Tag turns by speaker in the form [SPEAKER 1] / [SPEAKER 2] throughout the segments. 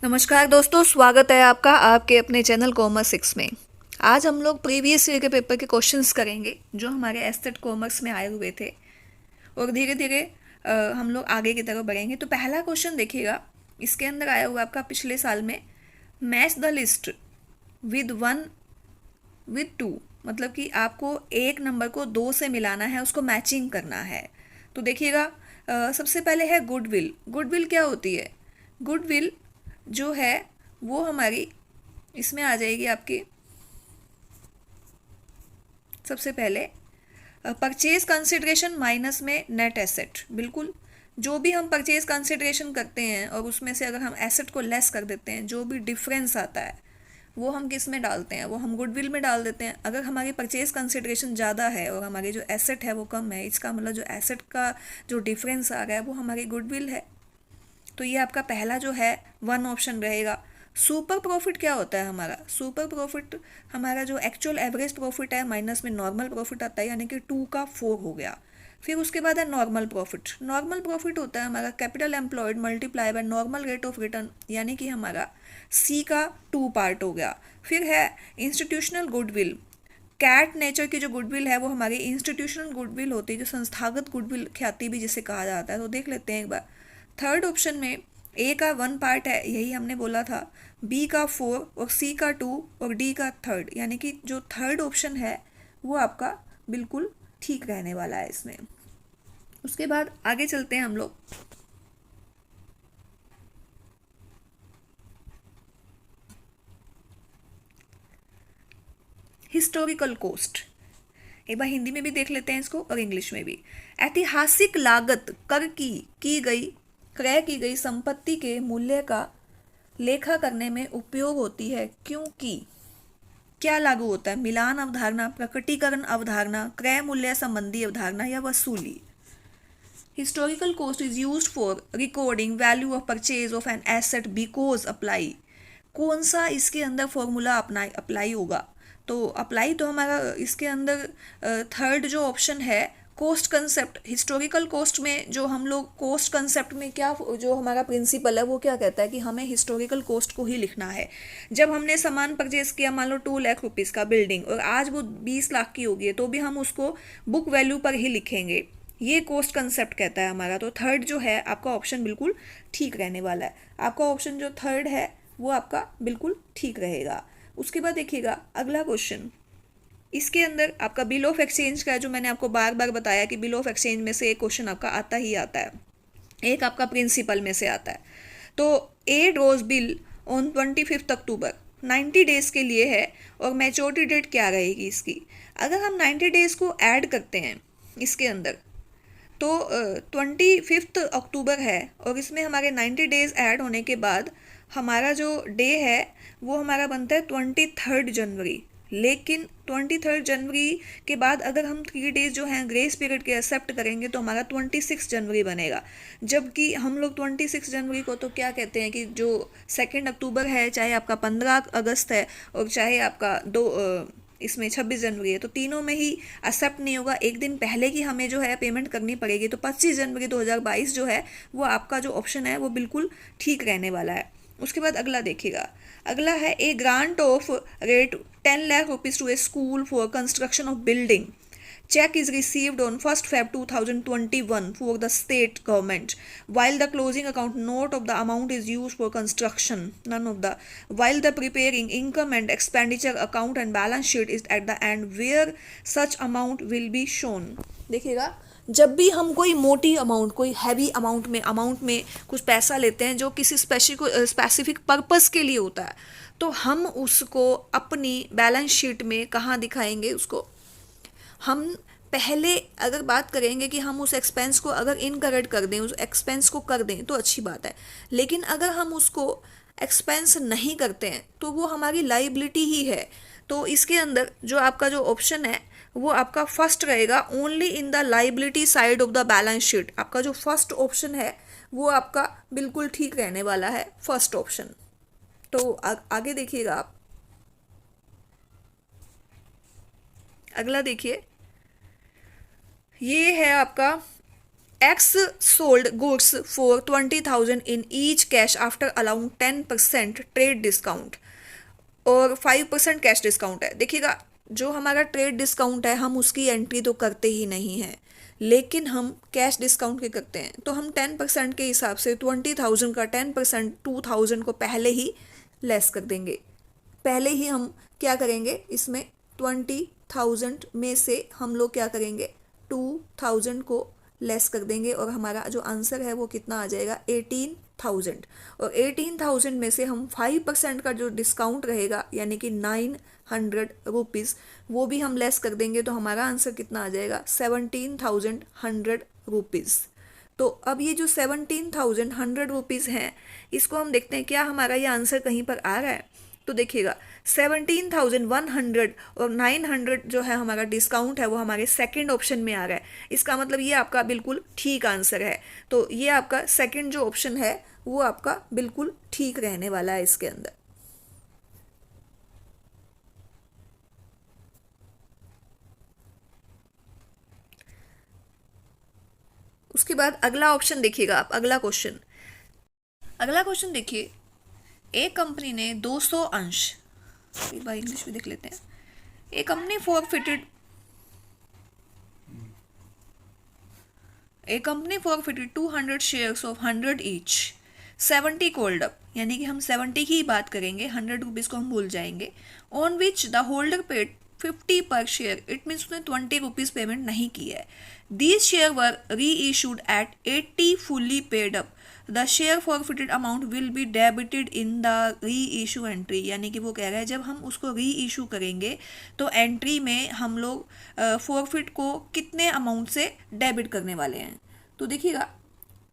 [SPEAKER 1] नमस्कार दोस्तों, स्वागत है आपका आपके अपने चैनल कॉमर्स 6 में। आज हम लोग प्रीवियस ईयर के पेपर के क्वेश्चंस करेंगे जो हमारे एस्थेट कॉमर्स में आए हुए थे और धीरे धीरे हम लोग आगे की तरफ बढ़ेंगे। तो पहला क्वेश्चन देखिएगा, इसके अंदर आया हुआ आपका पिछले साल में match the list with one with two, मतलब कि आपको एक नंबर को दो से मिलाना है, उसको मैचिंग करना है। तो देखिएगा, सबसे पहले है गुडविल। गुडविल क्या होती है? गुडविल जो है वो हमारी इसमें आ जाएगी आपकी। सबसे पहले परचेज कंसिडरेशन माइनस में नेट एसेट। बिल्कुल, जो भी हम परचेज कंसिडरेशन करते हैं और उसमें से अगर हम एसेट को लेस कर देते हैं, जो भी डिफरेंस आता है वो हम किस में डालते हैं? वो हम गुडविल में डाल देते हैं। अगर हमारी परचेज कंसिडरेशन ज़्यादा है और हमारी जो एसेट है वो कम है, इसका मतलब जो एसेट का जो डिफरेंस आ रहा है वो हमारी गुडविल है। तो ये आपका पहला जो है वन ऑप्शन रहेगा। सुपर प्रॉफिट क्या होता है हमारा? सुपर प्रॉफिट हमारा जो एक्चुअल एवरेज प्रॉफिट है माइनस में नॉर्मल प्रॉफिट आता है, यानी कि 2 का 4 हो गया। फिर उसके बाद है नॉर्मल प्रॉफिट। नॉर्मल प्रॉफिट होता है हमारा capital employed multiply by normal rate of return, यानी कि हमारा सी का 2 पार्ट हो गया। फिर है इंस्टीट्यूशनल गुडविल। कैट नेचर की जो गुडविल है वो हमारी इंस्टीट्यूशनल गुडविल होती है, जो संस्थागत गुडविल ख्याति भी जिसे कहा जाता है। तो देख लेते हैं एक बार। थर्ड ऑप्शन में ए का 1 पार्ट है, यही हमने बोला था, बी का 4 और सी का 2 और डी का थर्ड, यानी कि जो थर्ड ऑप्शन है वो आपका बिल्कुल ठीक रहने वाला है इसमें। उसके बाद आगे चलते हैं हम लोग। हिस्टोरिकल कॉस्ट, एक बार हिंदी में भी देख लेते हैं इसको और इंग्लिश में भी। ऐतिहासिक लागत कर की गई क्रय की गई संपत्ति के मूल्य का लेखा करने में उपयोग होती है, क्योंकि क्या लागू होता है? मिलान अवधारणा, प्रकटीकरण अवधारणा, क्रय मूल्य संबंधी अवधारणा या वसूली। Historical cost is used for recording value of purchase of an asset because apply. कौन सा इसके अंदर फॉर्मूला अप्लाई होगा? तो अप्लाई तो हमारा इसके अंदर थर्ड जो ऑप्शन है, कॉस्ट कंसेप्ट। हिस्टोरिकल कॉस्ट में जो हम लोग कॉस्ट कंसेप्ट में क्या जो हमारा प्रिंसिपल है वो क्या कहता है कि हमें हिस्टोरिकल कॉस्ट को ही लिखना है। जब हमने सामान परचेज किया, मान लो 2 लाख रुपीज़ का बिल्डिंग, और आज वो 20 लाख की होगी, तो भी हम उसको बुक वैल्यू पर ही लिखेंगे। ये कॉस्ट कंसेप्ट कहता है हमारा। तो थर्ड जो है आपका ऑप्शन बिल्कुल ठीक रहने वाला है। आपका ऑप्शन जो थर्ड है वो आपका बिल्कुल ठीक रहेगा। उसके बाद देखिएगा अगला क्वेश्चन। इसके अंदर आपका बिल ऑफ एक्सचेंज का, जो मैंने आपको बार बार बताया कि बिल ऑफ एक्सचेंज में से एक क्वेश्चन आपका आता ही आता है, एक आपका प्रिंसिपल में से आता है। तो a draws bill on 25 October 90 days के लिए है, और मैच्योरिटी डेट क्या रहेगी इसकी? अगर हम 90 डेज को ऐड करते हैं इसके अंदर, तो 25 अक्टूबर है और इसमें हमारे 90 डेज ऐड होने के बाद हमारा जो डे है वो हमारा बनता है 23 जनवरी। लेकिन 23 जनवरी के बाद अगर हम 3 डेज जो हैं ग्रेस पीरियड के एक्सेप्ट करेंगे तो हमारा 26 जनवरी बनेगा। जबकि हम लोग 26 जनवरी को तो क्या कहते हैं कि जो 2 अक्टूबर है, चाहे आपका 15 अगस्त है और चाहे आपका इसमें 26 जनवरी है, तो तीनों में ही एक्सेप्ट नहीं होगा। एक दिन पहले की हमें जो है पेमेंट करनी पड़ेगी। तो 25 जनवरी 2022 जो है वो आपका जो ऑप्शन है वो बिल्कुल ठीक रहने वाला है। उसके बाद अगला देखिएगा। अगला है a grant of rate 10 lakh rupees to a school for construction of building. Check is received on 1st Feb 2021 for the state government, while the closing account note of the amount is used for construction. None of the. While the preparing income and expenditure account and balance sheet is at the end where such amount will be shown. देखिएगा, जब भी हम कोई मोटी amount, कोई heavy amount में कुछ पैसा लेते हैं जो किसी स्पेसिफिक पर्पस के लिए होता है, तो हम उसको अपनी बैलेंस शीट में कहाँ दिखाएंगे? उसको हम पहले अगर बात करेंगे कि हम उस एक्सपेंस को अगर इनकरेक्ट कर दें, उस एक्सपेंस को कर दें तो अच्छी बात है। लेकिन अगर हम उसको एक्सपेंस नहीं करते हैं तो वो हमारी लाइबिलिटी ही है। तो इसके अंदर जो आपका जो ऑप्शन है वो आपका फर्स्ट रहेगा, only in the liability side of the balance sheet. आपका जो फर्स्ट ऑप्शन है वो आपका बिल्कुल ठीक रहने वाला है, फर्स्ट ऑप्शन। तो आगे देखिएगा आप। अगला देखिए, ये है आपका X sold goods for 20,000 in each cash after allowing 10% trade discount और 5% कैश डिस्काउंट है। देखिएगा, जो हमारा ट्रेड डिस्काउंट है हम उसकी एंट्री तो करते ही नहीं हैं, लेकिन हम कैश डिस्काउंट के करते हैं। तो हम 10% के हिसाब से 20,000 का 10% 2,000 को पहले ही लेस कर देंगे। पहले ही हम क्या करेंगे, इसमें 20,000 में से हम लोग क्या करेंगे, 2,000 को लेस कर देंगे और हमारा जो आंसर है वो कितना आ जाएगा, 18,000। और 18,000 में से हम 5% का जो डिस्काउंट रहेगा यानी कि 900 रुपीज़, वो भी हम लेस कर देंगे। तो हमारा आंसर कितना आ जाएगा, 17,100 रुपीज़। तो अब ये जो 17,100 रुपीज़ हैं, इसको हम देखते हैं क्या हमारा ये आंसर कहीं पर आ रहा है। तो देखिएगा, 17,100 और 900 जो है हमारा डिस्काउंट है वो हमारे सेकंड ऑप्शन में आ रहा है। इसका मतलब ये आपका बिल्कुल ठीक आंसर है। तो ये आपका सेकंड जो ऑप्शन है वो आपका बिल्कुल ठीक रहने वाला है इसके अंदर। उसके बाद अगला ऑप्शन देखिएगा आप, अगला क्वेश्चन देखिए। एक कंपनी ने 200 अंश, एक बार इंग्लिश में देख लेते हैं। ए company forfeited 200 shares of 100 each, 70 called up, यानी कि हम 70 की ही बात करेंगे, 100 रुपीज़ को हम भूल जाएंगे। On which the holder paid 50 पर शेयर, इट मीन्स उसने 20 रुपीज़ पेमेंट नहीं की है। दीज शेयर वर री issued at 80 fully paid up, the share forfeited amount will be debited in the री इशू एंट्री, यानी कि वो कह रहा है जब हम उसको री इशू करेंगे तो एंट्री में हम लोग फॉरफिट को कितने अमाउंट से डेबिट करने वाले हैं। तो देखिएगा,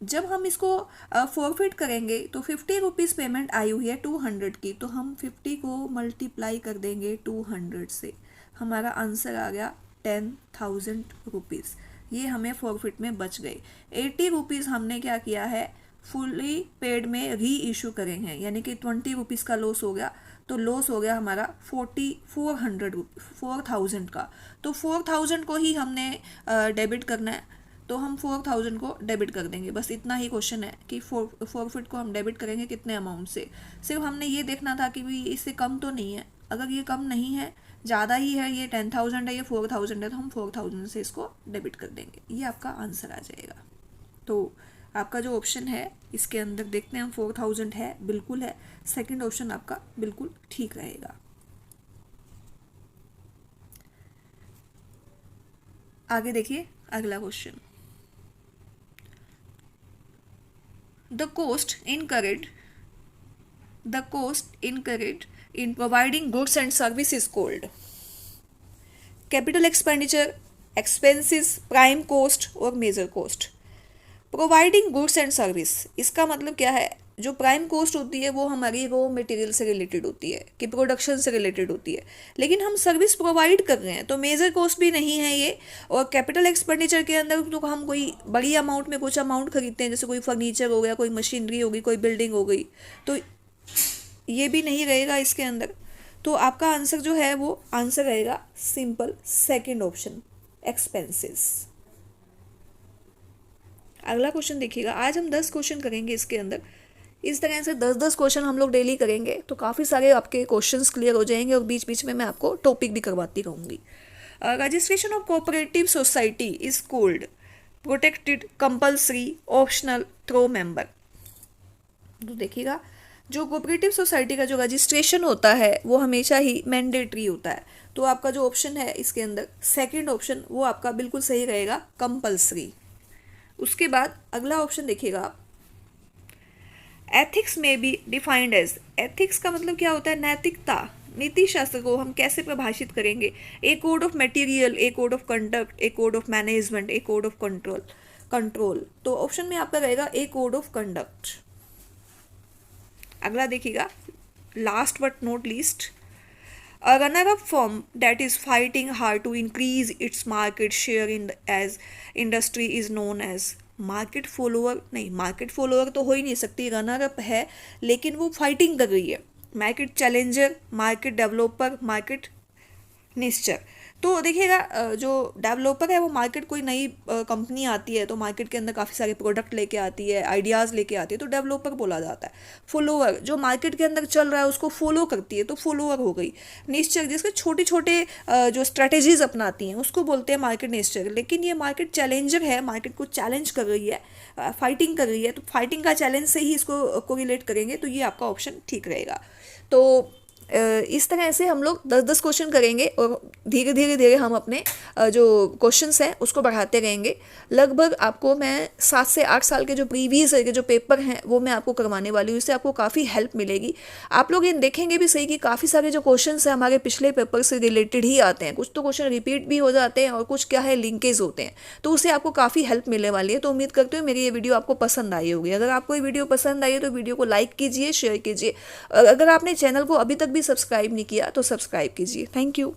[SPEAKER 1] जब हम इसको फॉरफिट करेंगे तो 50 रुपीज़ पेमेंट आई हुई है 200 की, तो हम 50 को मल्टीप्लाई कर देंगे 200 से, हमारा आंसर आ गया 10,000 रुपीज़। ये हमें फॉरफिट में बच गए। 80 रुपीज़ हमने क्या किया है, फुली पेड में री इशू करे हैं, यानी कि 20 रुपीज़ का लॉस हो गया। तो लॉस हो गया हमारा 4,000 का। तो 4,000 को ही हमने डेबिट करना है, तो हम 4,000 को डेबिट कर देंगे। बस इतना ही क्वेश्चन है कि फॉरफिट को हम डेबिट करेंगे कितने अमाउंट से। सिर्फ हमने ये देखना था कि भी इससे कम तो नहीं है। अगर ये कम नहीं है, ज़्यादा ही है, ये 10,000 है, ये 4,000 है, तो हम 4,000 से इसको डेबिट कर देंगे। ये आपका आंसर आ जाएगा। तो आपका जो ऑप्शन है इसके अंदर देखते हैं हम, 4,000 है, बिल्कुल है। सेकंड ऑप्शन आपका बिल्कुल ठीक रहेगा। आगे देखिए अगला question. The cost incurred in providing goods and service is called capital expenditure, expenses, prime cost और major cost। Providing goods and service, इसका मतलब क्या है, जो प्राइम कॉस्ट होती है वो हमारी रॉ मटेरियल से रिलेटेड होती है, कि प्रोडक्शन से रिलेटेड होती है, लेकिन हम सर्विस प्रोवाइड कर रहे हैं तो मेजर कॉस्ट भी नहीं है ये। और कैपिटल एक्सपेंडिचर के अंदर तो हम कोई बड़ी अमाउंट में कुछ अमाउंट खरीदते हैं, जैसे कोई फर्नीचर हो गया, कोई मशीनरी होगी, कोई बिल्डिंग हो गई, तो ये भी नहीं रहेगा इसके अंदर। तो आपका आंसर जो है वो आंसर रहेगा सिंपल सेकेंड ऑप्शन, एक्सपेंसेस। अगला क्वेश्चन देखिएगा। आज हम 10 क्वेश्चन करेंगे इसके अंदर। इस तरह से 10-10 क्वेश्चन हम लोग डेली करेंगे तो काफ़ी सारे आपके क्वेश्चंस क्लियर हो जाएंगे, और बीच बीच में मैं आपको टॉपिक भी करवाती रहूँगी। Registration of cooperative society is called protected, compulsory, optional, through member. तो देखिएगा, जो कोऑपरेटिव सोसाइटी का जो रजिस्ट्रेशन होता है वो हमेशा ही मैंडेटरी होता है। तो आपका जो ऑप्शन है इसके अंदर सेकेंड ऑप्शन वो आपका बिल्कुल सही रहेगा, कंपल्सरी। उसके बाद अगला ऑप्शन देखिएगा आप, एथिक्स में बी डिफाइंड एज, एथिक्स का मतलब क्या होता है, नैतिकता। नीति शास्त्र को हम कैसे परिभाषित करेंगे, a code of material, a code of conduct, a code of management, a code of control. तो ऑप्शन में आपका रहेगा ए कोड ऑफ कंडक्ट। अगला देखिएगा, last but not least, a runner-up firm that is fighting hard to increase its market share in the as industry is known as market follower. नहीं, market follower तो हो ही नहीं सकती, runner up है लेकिन वो फाइटिंग कर रही है। Market challenger, market developer, market nicher. तो देखिएगा जो डेवलपर है वो मार्केट, कोई नई कंपनी आती है तो मार्केट के अंदर काफ़ी सारे प्रोडक्ट लेके आती है, आइडियाज़ लेके आती है, तो डेवलपर बोला जाता है। फॉलोअर, जो मार्केट के अंदर चल रहा है उसको फॉलो करती है तो फॉलोअर हो गई। निश्चय, जिसके छोटे छोटे जो स्ट्रेटेजीज अपनाती हैं उसको बोलते हैं मार्केट निश्चय। लेकिन ये मार्केट चैलेंजर है, मार्केट को चैलेंज कर रही है, फाइटिंग कर रही है, तो फाइटिंग का चैलेंज से ही इसको कोरिलेट करेंगे, तो ये आपका ऑप्शन ठीक रहेगा। तो इस तरह से हम लोग 10-10 क्वेश्चन करेंगे और धीरे धीरे धीरे हम अपने जो क्वेश्चंस हैं उसको बढ़ाते रहेंगे। लगभग आपको मैं 7 से 8 साल के जो प्रीवियस के जो पेपर हैं वो मैं आपको करवाने वाली हूँ, इससे आपको काफ़ी हेल्प मिलेगी। आप लोग इन देखेंगे भी सही कि काफ़ी सारे जो क्वेश्चंस हैं हमारे पिछले पेपर से रिलेटेड ही आते हैं, कुछ तो क्वेश्चन रिपीट भी हो जाते हैं और कुछ क्या है लिंकेज होते हैं, तो उससे आपको काफ़ी हेल्प मिलने वाली है। तो उम्मीद करते हो मेरी ये वीडियो आपको पसंद आई होगी। अगर आपको ये वीडियो पसंद आई है तो वीडियो को लाइक कीजिए, शेयर कीजिए। अगर आपने चैनल को अभी तक भी सब्सक्राइब नहीं किया तो सब्सक्राइब कीजिए। Thank you.